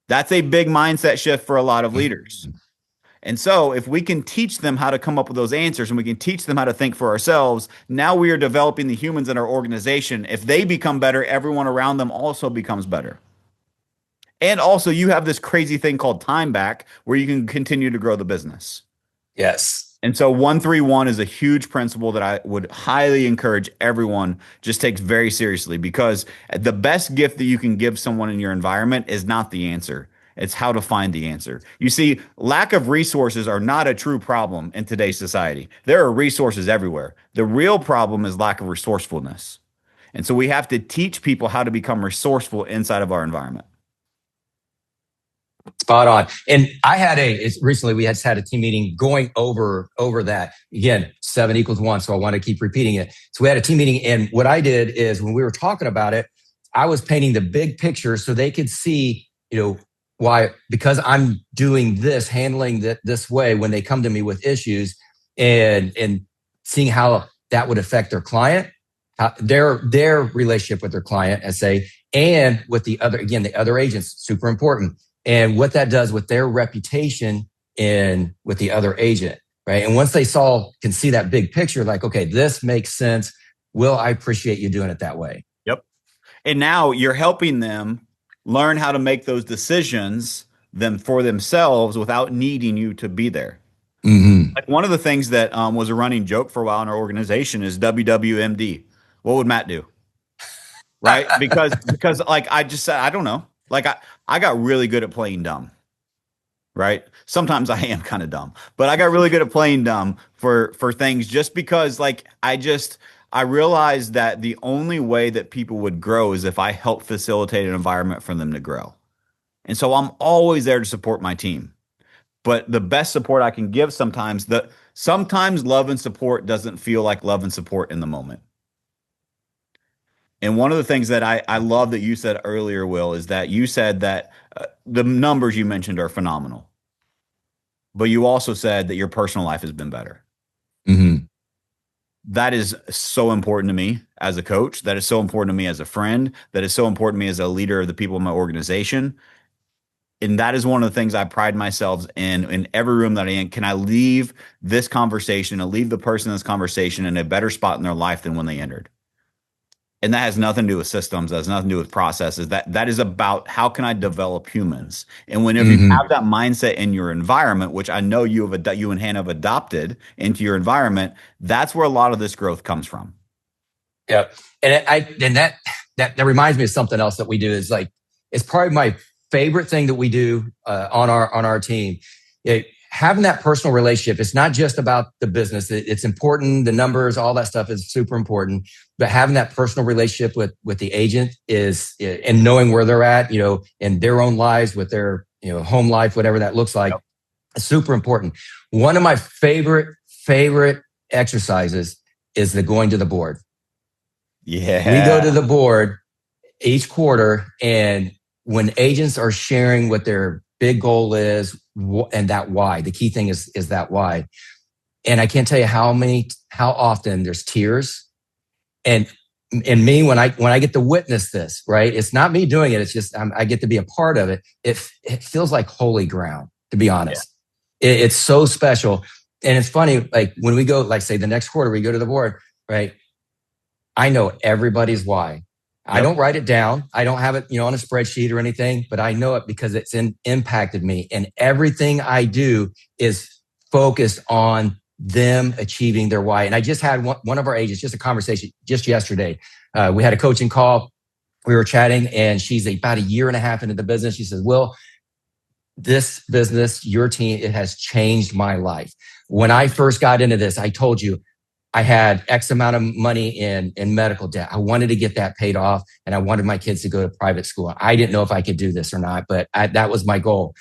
That's a big mindset shift for a lot of leaders. And so, if we can teach them how to come up with those answers and we can teach them how to think for ourselves, now we are developing the humans in our organization. If they become better, everyone around them also becomes better. And also, you have this crazy thing called time back where you can continue to grow the business. Yes. And so 1-3-1 is a huge principle that I would highly encourage everyone just takes very seriously, because the best gift that you can give someone in your environment is not the answer. It's how to find the answer. You see, lack of resources are not a true problem in today's society. There are resources everywhere. The real problem is lack of resourcefulness. And so we have to teach people how to become resourceful inside of our environment. Spot on. And I had recently we had a team meeting going over that. Again, 7 = 1. So I want to keep repeating it. So we had a team meeting, and what I did is when we were talking about it, I was painting the big picture so they could see, why, because I'm doing this, handling that this way when they come to me with issues, and seeing how that would affect their client, their relationship with their client, I say, and with the other agents, super important, and what that does with their reputation and with the other agent, right? And once they can see that big picture, like, okay, this makes sense. Will, I appreciate you doing it that way. Yep. And now you're helping them learn how to make those decisions them for themselves without needing you to be there. Mm-hmm. Like one of the things that was a running joke for a while in our organization is WWMD. What would Matt do? Right? Because like I just said, I don't know. Like I got really good at playing dumb. Right? Sometimes I am kind of dumb, but I got really good at playing dumb for things just because like I realized that the only way that people would grow is if I help facilitate an environment for them to grow. And so I'm always there to support my team. But the best support I can give sometimes love and support doesn't feel like love and support in the moment. And one of the things that I love that you said earlier, Will, is that you said that the numbers you mentioned are phenomenal, but you also said that your personal life has been better. Hmm. That is so important to me as a coach. That is so important to me as a friend. That is so important to me as a leader of the people in my organization. And that is one of the things I pride myself in every room that I am. Can I leave this conversation and leave the person in this conversation in a better spot in their life than when they entered? And that has nothing to do with systems. That has nothing to do with processes. That is about how can I develop humans. And whenever you have Hmm. that mindset in your environment, which I know you and Hannah have adopted into your environment, that's where a lot of this growth comes from. Yep. And that reminds me of something else that we do is like it's probably my favorite thing that we do on our team. Having that personal relationship. It's not just about the business. It's important. The numbers, all that stuff is super important. But having that personal relationship with the agent is and knowing where they're at, in their own lives with their home life, whatever that looks like, Yep. is super important. One of my favorite exercises is the going to the board. We go Yeah. to the board each quarter, and when agents are sharing what their big goal is and that why, the key thing is that why. And I can't tell you how often there's tears and me when I get to witness this, right? It's not me doing it. It's just I get to be a part of it. It feels like holy ground, to be Yeah. honest. It's so special, and it's funny. Like when we go, like say the next quarter, we go to the board, right? I know everybody's why. I Yep. don't write it down. I don't have it, on a spreadsheet or anything, but I know it because it's impacted me. And everything I do is focused on them achieving their why. And I just had one of our agents, just a conversation just yesterday. We had a coaching call. We were chatting, and she's about a year and a half into the business. She says, Will, this business, your team, it has changed my life. When I first got into this, I told you I had X amount of money in medical debt. I wanted to get that paid off, and I wanted my kids to go to private school. I didn't know if I could do this or not, but that was my goal.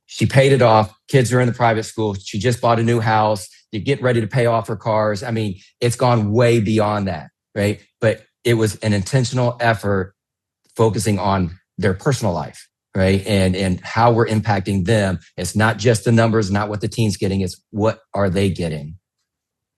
She paid it off. Kids are in the private school. She just bought a new house. You get ready to pay off her cars. I mean, it's gone way beyond that, right? But it was an intentional effort focusing on their personal life, right? And how we're impacting them. It's not just the numbers, not what the team's getting. It's what are they getting?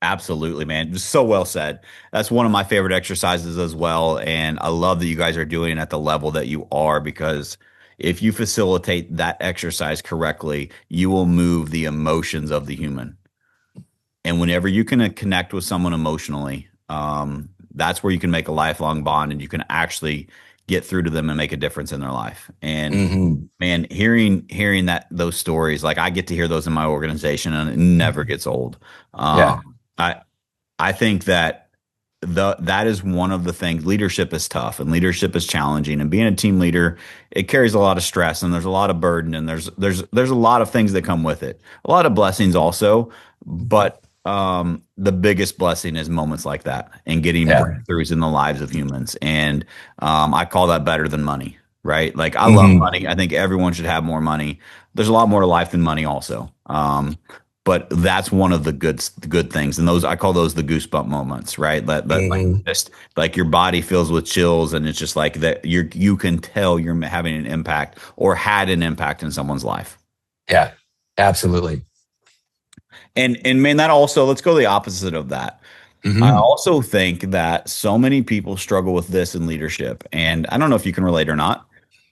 Absolutely, man. Just so well said. That's one of my favorite exercises as well. And I love that you guys are doing it at the level that you are because if you facilitate that exercise correctly, you will move the emotions of the human. And whenever you can connect with someone emotionally, that's where you can make a lifelong bond and you can actually get through to them and make a difference in their life. And Mm-hmm. man, hearing that those stories, like I get to hear those in my organization and it never gets old. Yeah. I I think that that is one of the things. Leadership is tough and leadership is challenging, and being a team leader, it carries a lot of stress and there's a lot of burden and there's a lot of things that come with it. A lot of blessings also, but the biggest blessing is moments like that and getting Yeah. breakthroughs in the lives of humans. And I call that better than money, right? Like I love Mm-hmm. money. I think everyone should have more money. There's a lot more to life than money also. But that's one of the good things, and those I call those the goosebump moments, right? That like Mm-hmm. just like your body fills with chills, and it's just like that you can tell you're having an impact or had an impact in someone's life. Yeah. Absolutely. And man, that also let's go the opposite of that. I Mm-hmm. also think that so many people struggle with this in leadership, and I don't know if you can relate or not,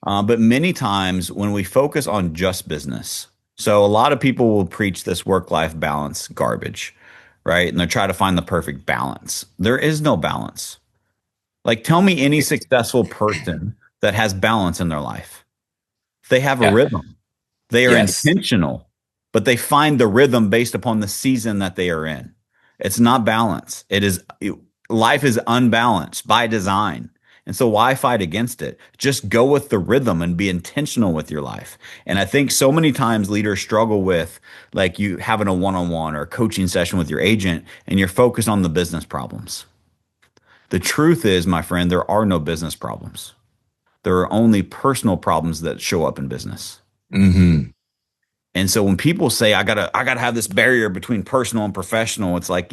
but many times when we focus on just business, so a lot of people will preach this work-life balance garbage, right? And they try to find the perfect balance. There is no balance. Like, tell me any successful person that has balance in their life. They have a Yeah. rhythm. They are Yes. intentional, but they find the rhythm based upon the season that they are in. It's not balance. Life is unbalanced by design. And so why fight against it? Just go with the rhythm and be intentional with your life. And I think so many times leaders struggle with like you having a one-on-one or a coaching session with your agent and you're focused on the business problems. The truth is, my friend, there are no business problems. There are only personal problems that show up in business. Mm-hmm. And so when people say I gotta have this barrier between personal and professional, it's like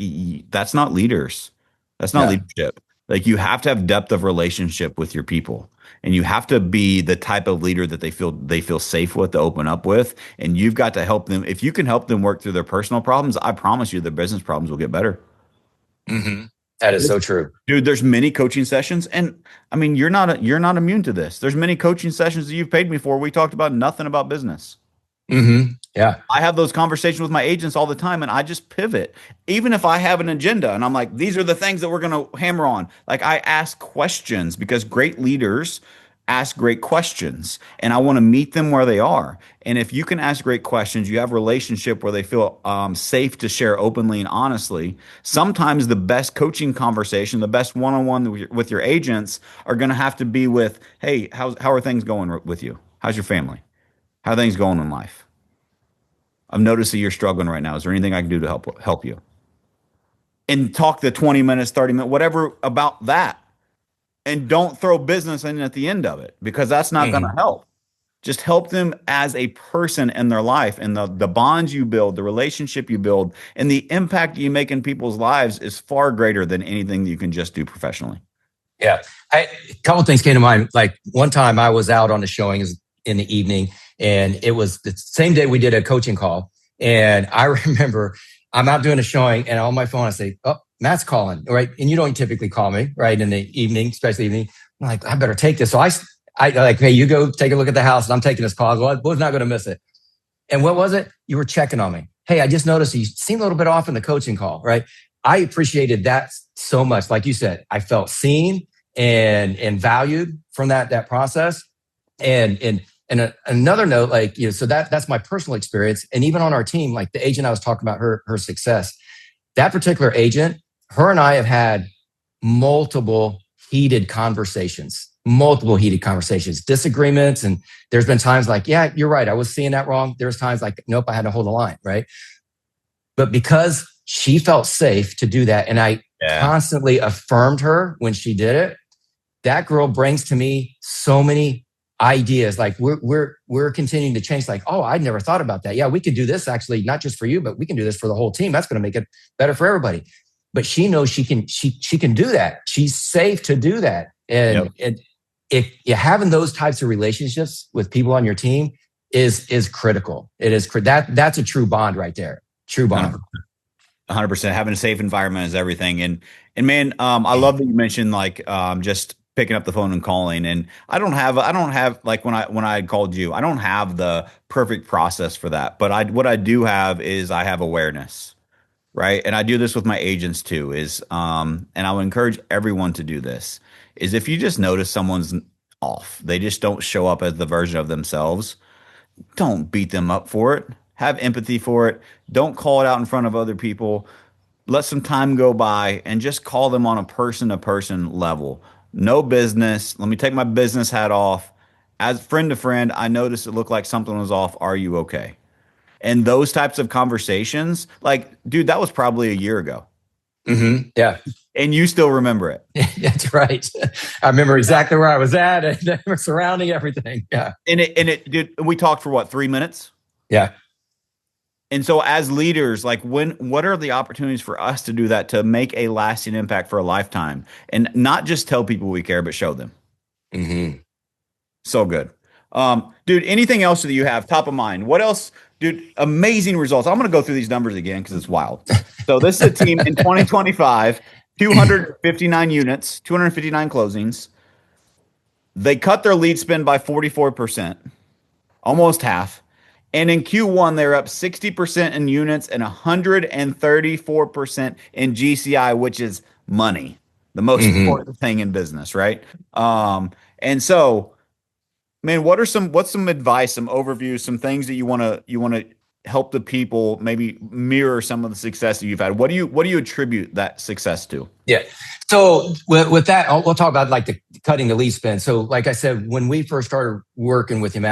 that's not leaders. That's not Yeah. leadership. Like you have to have depth of relationship with your people. And you have to be the type of leader that they feel safe with to open up with. And you've got to help them. If you can help them work through their personal problems, I promise you their business problems will get better. Mm-hmm. That is so true. Dude, there's many coaching sessions, and I mean, you're not immune to this. There's many coaching sessions that you've paid me for. We talked about nothing about business. Mm-hmm. Yeah. I have those conversations with my agents all the time, and I just pivot. Even if I have an agenda and I'm like, these are the things that we're going to hammer on. Like, I ask questions because great leaders ask great questions, and I want to meet them where they are. And if you can ask great questions, you have a relationship where they feel safe to share openly and honestly. Sometimes the best coaching conversation, the best one-on-one with your agents are going to have to be with, hey, how are things going with you? How's your family? How are things going in life? I've noticed that you're struggling right now. Is there anything I can do to help you? And talk the 20 minutes, 30 minutes, whatever about that. And don't throw business in at the end of it because that's not going to Mm-hmm. help. Just help them as a person in their life and the bonds you build, the relationship you build, and the impact you make in people's lives is far greater than anything you can just do professionally. Yeah. A couple of things came to mind. Like one time I was out on a showing in the evening, and it was the same day we did a coaching call. And I remember I'm out doing a showing, and on my phone I say, "Oh, Matt's calling," right? And you don't typically call me, right, in the evening, especially evening. I'm like, I better take this. So I like, hey, you go take a look at the house, and I'm taking this call. Well, I was not going to miss it. And what was it? You were checking on me. Hey, I just noticed you seemed a little bit off in the coaching call, right? I appreciated that so much. Like you said, I felt seen and valued from that process. And another note, like, so that's my personal experience. And even on our team, like the agent I was talking about, her success, that particular agent, her and I have had multiple multiple heated conversations, disagreements. And there's been times like, yeah, you're right, I was seeing that wrong. There's times like, nope, I had to hold the line, right? But because she felt safe to do that, and I Yeah. constantly affirmed her when she did it, that girl brings to me so many ideas. Like we're continuing to change. Like, oh, I never thought about that. Yeah, we could do this actually, not just for you, but we can do this for the whole team. That's going to make it better for everybody. But she knows she can do that. She's safe to do that. Yep. And if you're having those types of relationships with people on your team is critical. It is that's a true bond right there. True bond. 100%. Having a safe environment is everything. And man, I love that you mentioned like just picking up the phone and calling. And I don't have like when I had called you, I don't have the perfect process for that. But what I do have is I have awareness, right? And I do this with my agents too. And I would encourage everyone to do this. Is if you just notice someone's off, they just don't show up as the version of themselves. Don't beat them up for it. Have empathy for it. Don't call it out in front of other people. Let some time go by and just call them on a person to person level. No business. Let me take my business hat off. As friend to friend, I noticed it looked like something was off. Are you okay? And those types of conversations, like, dude, that was probably a year ago. Mm-hmm. Yeah. And you still remember it. That's right. I remember exactly where I was at and surrounding everything. Yeah. Dude, we talked for what, 3 minutes? Yeah. And so as leaders, like what are the opportunities for us to do that to make a lasting impact for a lifetime and not just tell people we care, but show them. Mm-hmm. So good. Dude, anything else that you have top of mind? What else? Dude, amazing results. I'm going to go through these numbers again because it's wild. So this is a team in 2025, 259 units, 259 closings. They cut their lead spend by 44%, almost half. And in Q1, they're up 60% in units and 134% in GCI, which is money, the most Mm-hmm. important thing in business, right? And so, man, what's some advice, some overview, some things that you want to help the people maybe mirror some of the success that you've had? What do you attribute that success to? Yeah. So with that, we'll talk about like the cutting the lead spend. So like I said, when we first started working with him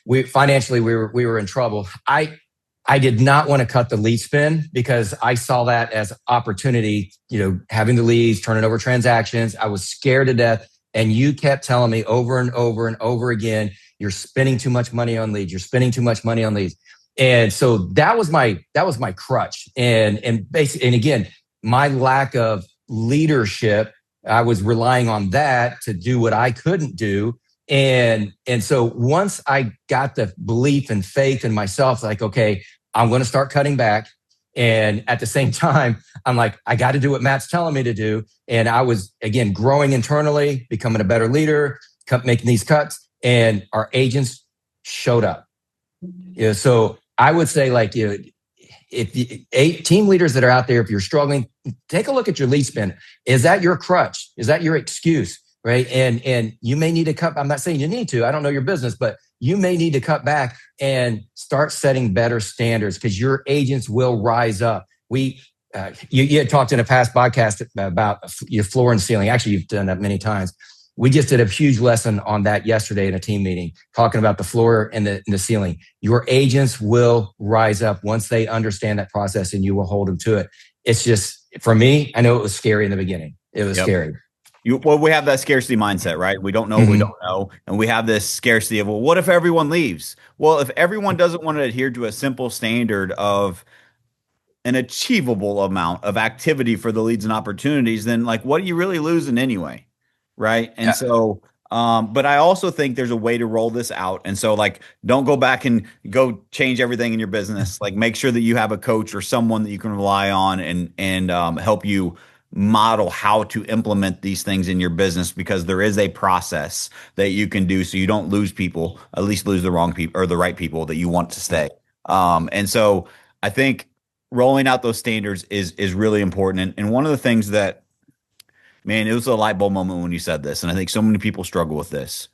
we financially we were in trouble. I did not want to cut the lead spend because I saw that as opportunity, having the leads, turning over transactions. I was scared to death. And you kept telling me over and over and over again, you're spending too much money on leads. You're spending too much money on leads. And so that was my crutch. And basically, and again, my lack of leadership I was relying on that to do what I couldn't do. And so once I got the belief and faith in myself, like, okay, I'm going to start cutting back. And at the same time, I'm like, I got to do what Matt's telling me to do. And I was, again, growing internally, becoming a better leader, making these cuts, and our agents showed up. So I would say, like, if team leaders that are out there, if you're struggling, take a look at your lead spend. Is that your crutch? Is that your excuse? Right. And you may need to cut. I'm not saying you need to. I don't know your business, but you may need to cut back and start setting better standards, because your agents will rise up. You had talked in a past podcast about your floor and ceiling. Actually, you've done that many times. We just did a huge lesson on that yesterday in a team meeting, talking about the floor and the ceiling. Your agents will rise up once they understand that process, and you will hold them to it. It's just, for me, I know it was scary in the beginning. It was scary. Well, we have that scarcity mindset, right? We don't know what we don't know. And we have this scarcity of, well, what if everyone leaves? Well, if everyone doesn't want to adhere to a simple standard of an achievable amount of activity for the leads and opportunities, then like, what are you really losing anyway? Right. And so, but I also think there's a way to roll this out. And so, like, don't go back and go change everything in your business. Like, make sure that you have a coach or someone that you can rely on and help you model how to implement these things in your business, because there is a process that you can do so you don't lose people, at least lose the wrong people or the right people that you want to stay. And so I think rolling out those standards is really important. And one of the things that, man, it was a light bulb moment when you said this, and I think so many people struggle with this.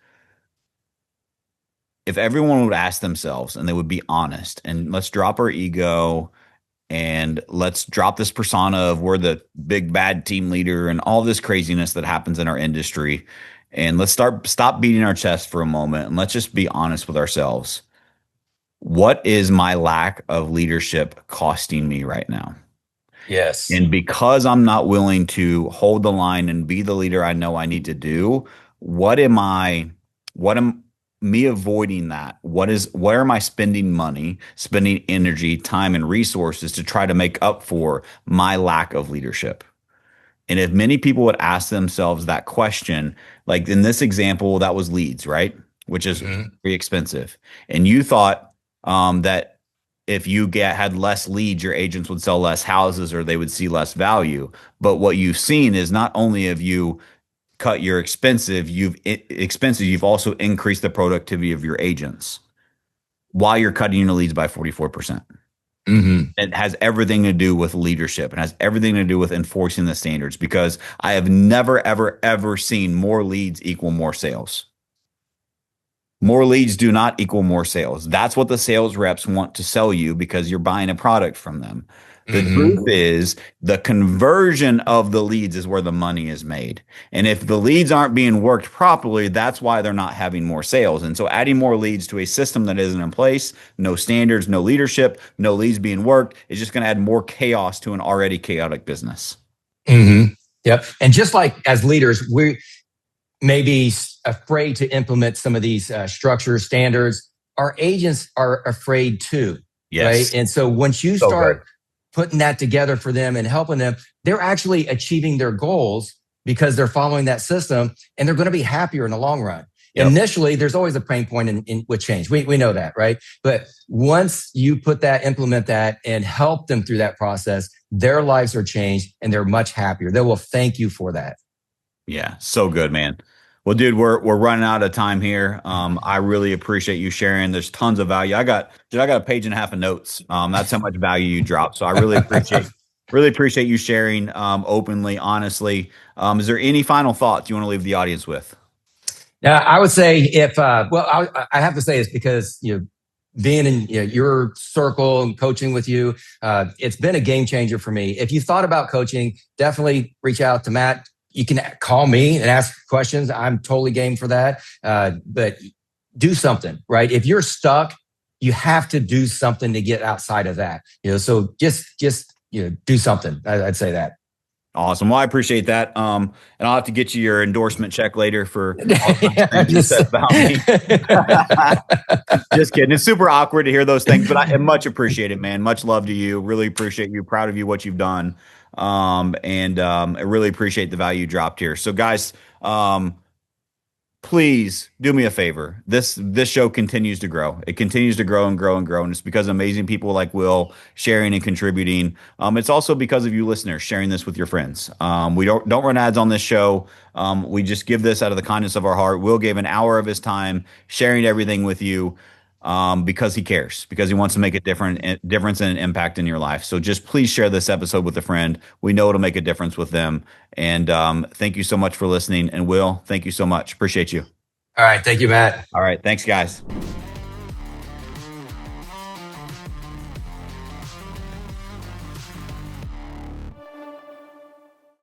If everyone would ask themselves and they would be honest, and let's drop our ego and let's drop this persona of we're the big bad team leader and all this craziness that happens in our industry, and let's stop beating our chest for a moment, and let's just be honest with ourselves. What is my lack of leadership costing me right now? Yes. And because I'm not willing to hold the line and be the leader I know I need to do, what am me avoiding that? Where am I spending money, spending energy, time, and resources to try to make up for my lack of leadership? And if many people would ask themselves that question, like in this example, that was leads, right? Which is very expensive. And you thought that if you had less leads, your agents would sell less houses or they would see less value. But what you've seen is not only have you cut your expenses, you've also increased the productivity of your agents while you're cutting your leads by 44%. It has everything to do with leadership. It has everything to do with enforcing the standards, because I have never, ever, ever seen more leads equal more sales. More leads do not equal more sales. That's what the sales reps want to sell you, because you're buying a product from them. The truth is, the conversion of the leads is where the money is made. And if the leads aren't being worked properly, that's why they're not having more sales. And so adding more leads to a system that isn't in place, no standards, no leadership, no leads being worked, is just going to add more chaos to an already chaotic business. Yep. And just like as leaders, we may be afraid to implement some of these structures, standards. Our agents are afraid too. Yes. Right. And so once you start putting that together for them and helping them, they're actually achieving their goals because they're following that system, and they're going to be happier in the long run. Yep. Initially, there's always a pain point with change. We know that, right? But once you implement that and help them through that process, their lives are changed and they're much happier. They will thank you for that. Yeah, so good, man. Well, dude, we're running out of time here. I really appreciate you sharing. There's tons of value. I got a page and a half of notes. That's how much value you drop. So I really appreciate you sharing openly, honestly. Is there any final thoughts you want to leave the audience with? Yeah, I would say I have to say this because being in your circle and coaching with you, it's been a game changer for me. If you thought about coaching, definitely reach out to Matt. You can call me and ask questions. I'm totally game for that. But do something, right? If you're stuck, you have to do something to get outside of that. So just do something. I'd say that. Awesome. Well, I appreciate that. And I'll have to get you your endorsement check later for all the things you said about me. Just kidding. It's super awkward to hear those things, but I much appreciate it, man. Much love to you. Really appreciate you. Proud of you, what you've done. And I really appreciate the value dropped here. So, guys, um, please do me a favor. This show continues to grow. It continues to grow and grow and grow, and it's because of amazing people like Will sharing and contributing. It's also because of you listeners sharing this with your friends. We don't run ads on this show. We just give this out of the kindness of our heart. Will gave an hour of his time sharing everything with you. Because he cares, because he wants to make a difference and an impact in your life. So just please share this episode with a friend. We know it'll make a difference with them. And thank you so much for listening. And Will, thank you so much. Appreciate you. All right. Thank you, Matt. All right. Thanks, guys.